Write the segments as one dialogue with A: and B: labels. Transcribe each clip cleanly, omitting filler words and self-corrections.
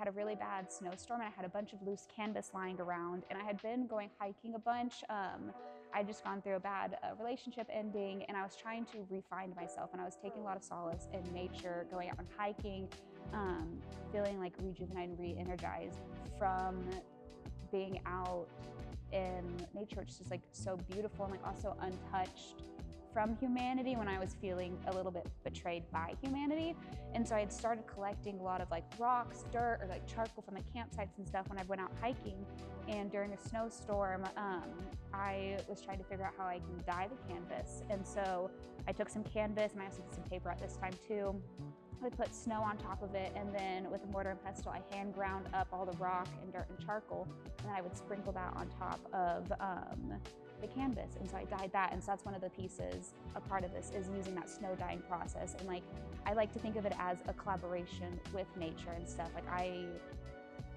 A: had a really bad snowstorm and I had a bunch of loose canvas lying around, and I had been going hiking a bunch. I'd just gone through a bad relationship ending, and I was trying to refine myself, and I was taking a lot of solace in nature, going out and hiking, feeling like rejuvenated and re-energized from being out in nature, which is just like so beautiful and like also untouched from humanity when I was feeling a little bit betrayed by humanity. And so I had started collecting a lot of like rocks, dirt, or like charcoal from the campsites and stuff when I went out hiking. And during a snowstorm, I was trying to figure out how I can dye the canvas. And so I took some canvas, and I also did some paper at this time too. I put snow on top of it, and then with a mortar and pestle, I hand ground up all the rock and dirt and charcoal, and then I would sprinkle that on top of the canvas. And so I dyed that, and so that's one of the pieces, a part of this is using that snow dyeing process. And like, I like to think of it as a collaboration with nature and stuff. Like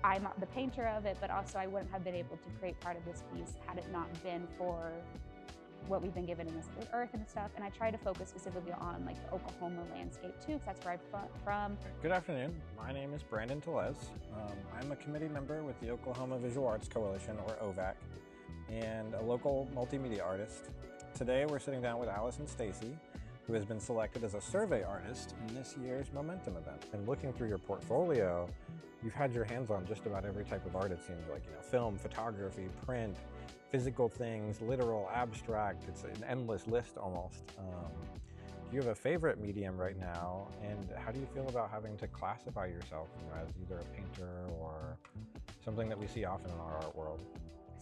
A: I'm the painter of it, but also I wouldn't have been able to create part of this piece had it not been for what we've been given in this earth and stuff. And I try to focus specifically on like the Oklahoma landscape too, because that's where I'm from.
B: Good afternoon. My name is Brandon Tellez. I'm a committee member with the Oklahoma Visual Arts Coalition, or OVAC, and a local multimedia artist. Today we're sitting down with Allison Stacey, who has been selected as a survey artist in this year's Momentum event. And looking through your portfolio, you've had your hands on just about every type of art, it seems like, film, photography, print, physical things, literal, abstract. It's an endless list almost. Do you have a favorite medium right now, and how do you feel about having to classify yourself as either a painter or something that we see often in our art world?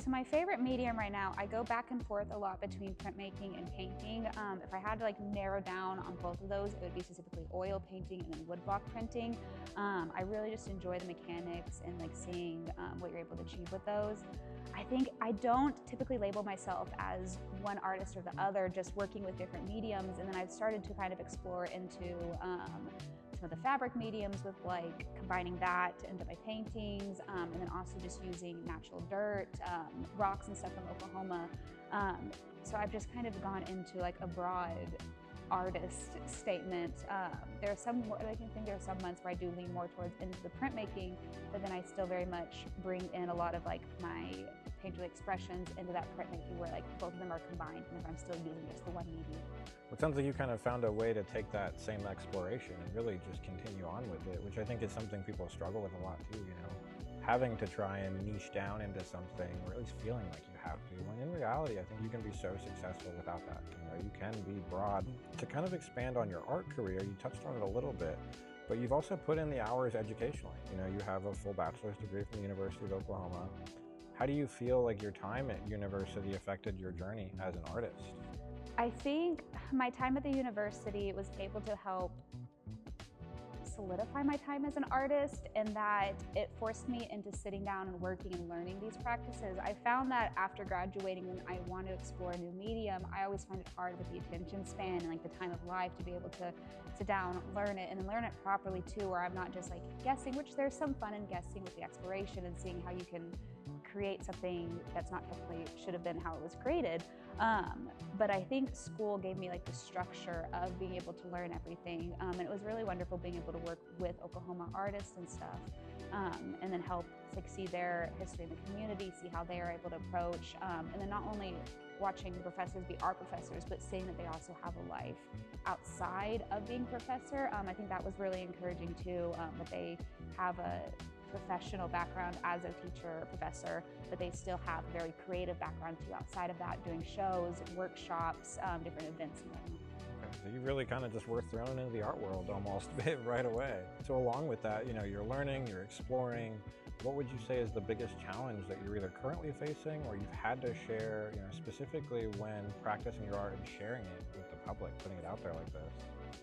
A: So my favorite medium right now, I go back and forth a lot between printmaking and painting. If I had to like narrow down on both of those, it would be specifically oil painting and then woodblock printing. I really just enjoy the mechanics and like seeing what you're able to achieve with those. I think I don't typically label myself as one artist or the other, just working with different mediums. And then I've started to kind of explore into some of the fabric mediums with like combining that into my paintings, and then also just using natural dirt, rocks and stuff from Oklahoma. So I've just kind of gone into like a broad artist statement. There are some, I think there are some months where I do lean more towards into the printmaking, but then I still very much bring in a lot of like my painterly expressions into that printmaking, where like both of them are combined, and if I'm still using just the one medium.
B: Well, it sounds like you kind of found a way to take that same exploration and really just continue on with it, which I think is something people struggle with a lot too, having to try and niche down into something, or at least feeling like you have to, when in reality I think you can be so successful without that. You can be broad. To kind of expand on your art career, you touched on it a little bit, but you've also put in the hours educationally. You have a full bachelor's degree from the University of Oklahoma. How do you feel like your time at university affected your journey as an artist?
A: I think my time at the university was able to help solidify my time as an artist, and that it forced me into sitting down and working and learning these practices. I found that after graduating, when I want to explore a new medium, I always find it hard with the attention span and like the time of life to be able to sit down, learn it, and then learn it properly too, where I'm not just like guessing, which there's some fun in guessing with the exploration and seeing how you can create something that's not technically should have been how it was created. But I think school gave me like the structure of being able to learn everything. And it was really wonderful being able to work with Oklahoma artists and stuff, and then help like see their history in the community, see how they are able to approach, and then not only watching the professors be art professors, but seeing that they also have a life outside of being professor. I think that was really encouraging too, that they have a professional background as a teacher or professor, but they still have a very creative background too outside of that, doing shows, workshops, different events and whatnot.
B: Okay, so you really kind of just were thrown into the art world almost right away. So along with that, you're learning, you're exploring. What would you say is the biggest challenge that you're either currently facing or you've had to share, specifically when practicing your art and sharing it with the public, putting it out there like this?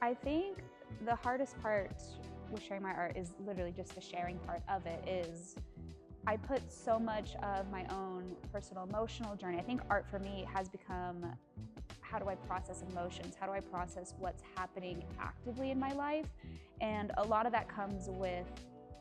A: I think the hardest part with sharing my art is literally just the sharing part of it. Is I put so much of my own personal emotional journey. I think art for me has become, how do I process emotions? How do I process what's happening actively in my life? And a lot of that comes with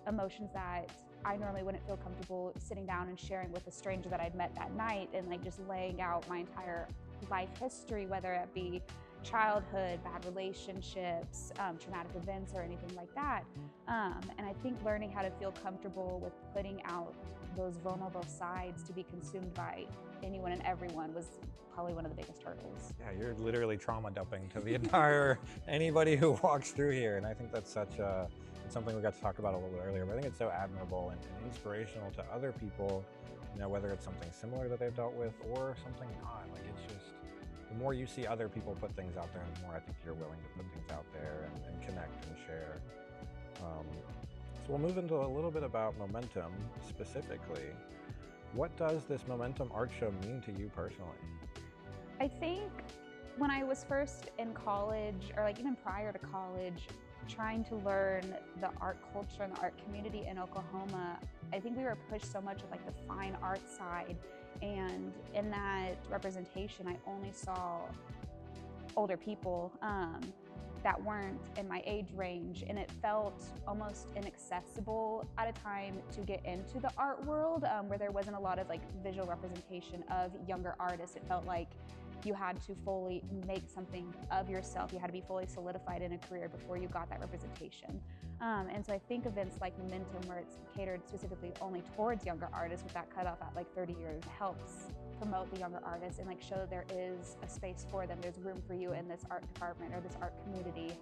A: emotions that I normally wouldn't feel comfortable sitting down and sharing with a stranger that I'd met that night, and like just laying out my entire life history, whether it be childhood, bad relationships, traumatic events, or anything like that. And I think learning how to feel comfortable with putting out those vulnerable sides to be consumed by anyone and everyone was probably one of the biggest hurdles.
B: Yeah, you're literally trauma dumping to the entire anybody who walks through here, and I think that's it's something we got to talk about a little bit earlier. But I think it's so admirable and inspirational to other people. You know, whether it's something similar that they've dealt with or something not. Like, it's just the more you see other people put things out there, the more I think you're willing to put things out there and connect and share. So we'll move into a little bit about momentum specifically. What does this Momentum Art Show mean to you personally?
A: I think when I was first in college, or like even prior to college, trying to learn the art culture and the art community in Oklahoma, I think we were pushed so much with like the fine art side. And in that representation, I only saw older people that weren't in my age range, and it felt almost inaccessible at a time to get into the art world, where there wasn't a lot of like visual representation of younger artists. It felt like you had to fully make something of yourself. You had to be fully solidified in a career before you got that representation. And so I think events like Momentum, where it's catered specifically only towards younger artists with that cutoff at like 30 years, helps promote the younger artists and like show that there is a space for them. There's room for you in this art department or this art community.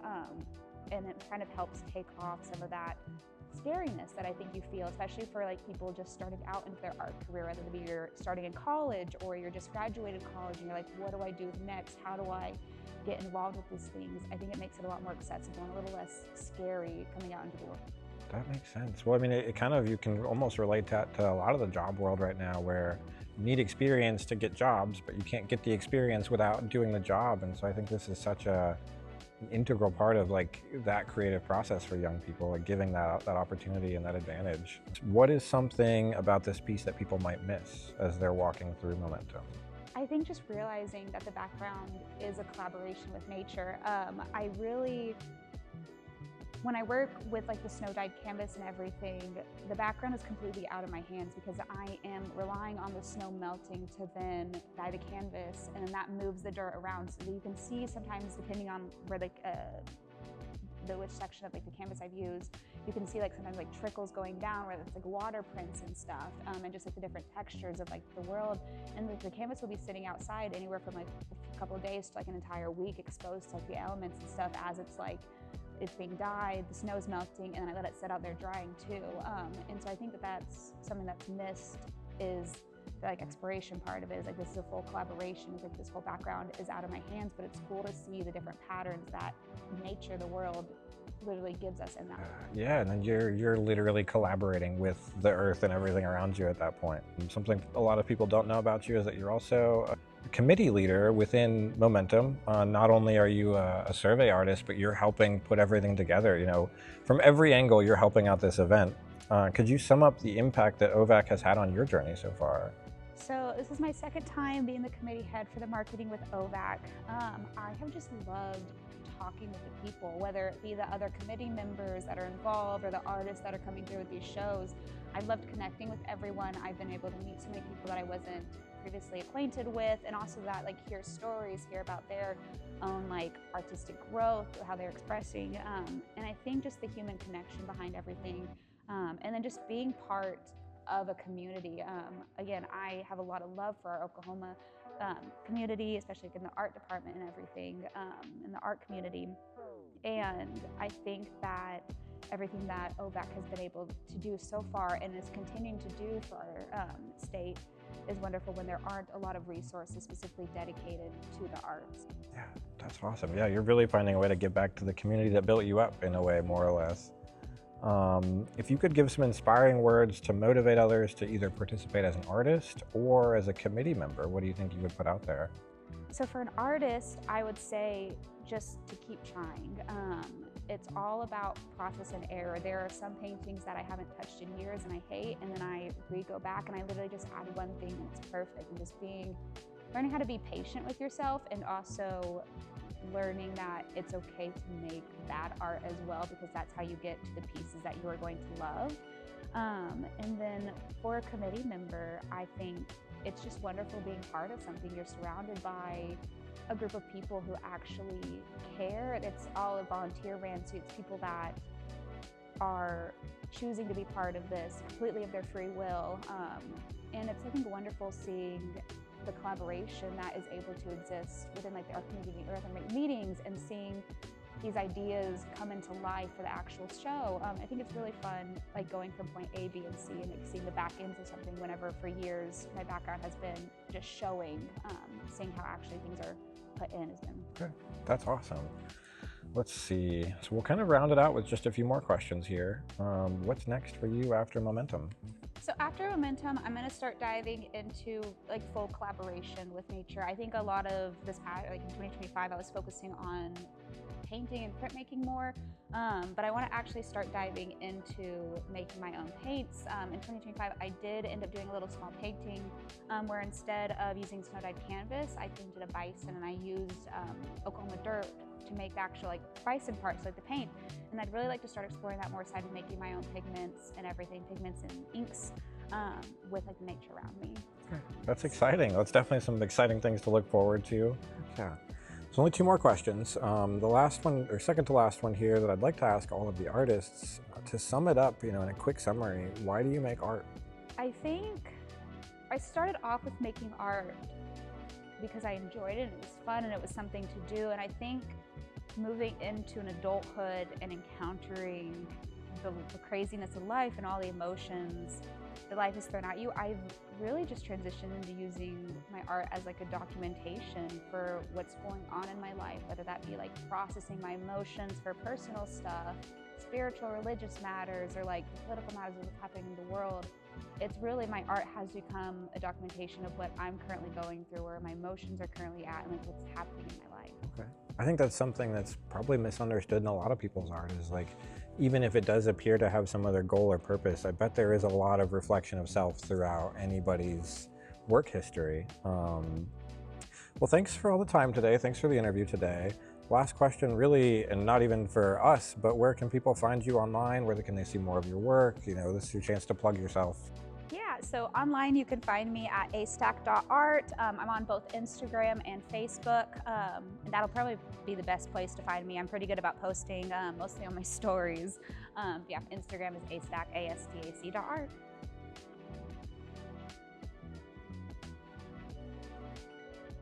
A: And it kind of helps take off some of that scariness that I think you feel, especially for like people just starting out into their art career, whether it be you're starting in college or you're just graduated college and you're like, what do I do next? How do I get involved with these things? I think it makes it a lot more accessible and a little less scary coming out into the world.
B: That makes sense. Well, I mean, it kind of, you can almost relate that to a lot of the job world right now, where you need experience to get jobs, but you can't get the experience without doing the job. And so I think this is such an integral part of like that creative process for young people, like giving that opportunity and that advantage. What is something about this piece that people might miss as they're walking through Momentum?
A: I think just realizing that the background is a collaboration with nature. When I work with like the snow dyed canvas and everything, the background is completely out of my hands because I am relying on the snow melting to then dye the canvas, and then that moves the dirt around. So that you can see sometimes, depending on where which section of like the canvas I've used, you can see like sometimes like trickles going down where it's like water prints and stuff, and just like the different textures of like the world. And the canvas will be sitting outside anywhere from like a couple of days to like an entire week, exposed to like the elements and stuff as it's being dyed, the snow's melting, and then I let it sit out there drying too. And so I think that that's something that's missed, is the like exploration part of it. Is like, this is a full collaboration. It's like this whole background is out of my hands, but it's cool to see the different patterns that nature, the world, literally gives us in that.
B: Yeah, and then you're literally collaborating with the earth and everything around you at that point. And something a lot of people don't know about you is that you're also a committee leader within Momentum. Not only are you a survey artist, but you're helping put everything together. You know, from every angle, you're helping out this event. Could you sum up the impact that OVAC has had on your journey so far?
A: So this is my second time being the committee head for the marketing with OVAC. I have just loved talking with the people, whether it be the other committee members that are involved or the artists that are coming through with these shows. I've loved connecting with everyone. I've been able to meet so many people that I wasn't previously acquainted with, and also that like hear stories, hear about their own like artistic growth, how they're expressing, and I think just the human connection behind everything, and then just being part of a community. Again, I have a lot of love for our Oklahoma community, especially in the art department and everything, in the art community. And I think that everything that OVAC has been able to do so far and is continuing to do for our state is wonderful when there aren't a lot of resources specifically dedicated to the arts.
B: Yeah, that's awesome. Yeah, you're really finding a way to give back to the community that built you up in a way, more or less. If you could give some inspiring words to motivate others to either participate as an artist or as a committee member, what do you think you would put out there?
A: So for an artist, I would say just to keep trying. It's all about process and error. There are some paintings that I haven't touched in years and I hate, and then I go back and I literally just add one thing and it's perfect. And just learning how to be patient with yourself, and also learning that it's okay to make bad art as well, because that's how you get to the pieces that you are going to love. And then for a committee member, I think it's just wonderful being part of something. You're surrounded by a group of people who actually care. It's all a volunteer ran, so it's people that are choosing to be part of this completely of their free will. And it's, I think, wonderful seeing the collaboration that is able to exist within like our community or our meetings, and seeing these ideas come into life for the actual show. I think it's really fun, like going from point A, B, and C, and like seeing the back ends of something. Whenever for years my background has been just showing, seeing how actually things are put in has been.
B: Okay, that's awesome. Let's see. So we'll kind of round it out with just a few more questions here. What's next for you after Momentum?
A: So after Momentum, I'm going to start diving into like full collaboration with nature. I think a lot of this past, like in 2025, I was focusing on painting and printmaking more, but I want to actually start diving into making my own paints. In 2025, I did end up doing a little small painting where instead of using snow-dyed canvas, I painted a bison, and I used Oklahoma dirt to make the actual like bison parts, like the paint. And I'd really like to start exploring that more side of making my own pigments and everything, pigments and inks with like nature around me.
B: Okay. That's exciting. That's definitely some exciting things to look forward to. Yeah. So only two more questions. The last one, or second to last one here, that I'd like to ask all of the artists, to sum it up, in a quick summary, why do you make art?
A: I think I started off with making art because I enjoyed it, and it was fun, and it was something to do. And I think moving into an adulthood and encountering the craziness of life and all the emotions that life has thrown at you, I've really just transitioned into using my art as like a documentation for what's going on in my life, whether that be like processing my emotions for personal stuff, spiritual, religious matters, or like political matters of what's happening in the world. It's really, my art has become a documentation of what I'm currently going through, where my emotions are currently at, and like what's happening in my life.
B: Okay. I think that's something that's probably misunderstood in a lot of people's art, is like, even if it does appear to have some other goal or purpose, I bet there is a lot of reflection of self throughout anybody's work history. Well, thanks for all the time today. Thanks for the interview today. Last question, really, and not even for us, but where can people find you online? Where can they see more of your work? This is your chance to plug yourself.
A: Yeah, so online you can find me at astack.art. I'm on both Instagram and Facebook, and that'll probably be the best place to find me. I'm pretty good about posting, mostly on my stories. Yeah, Instagram is astack, ASTAC.art.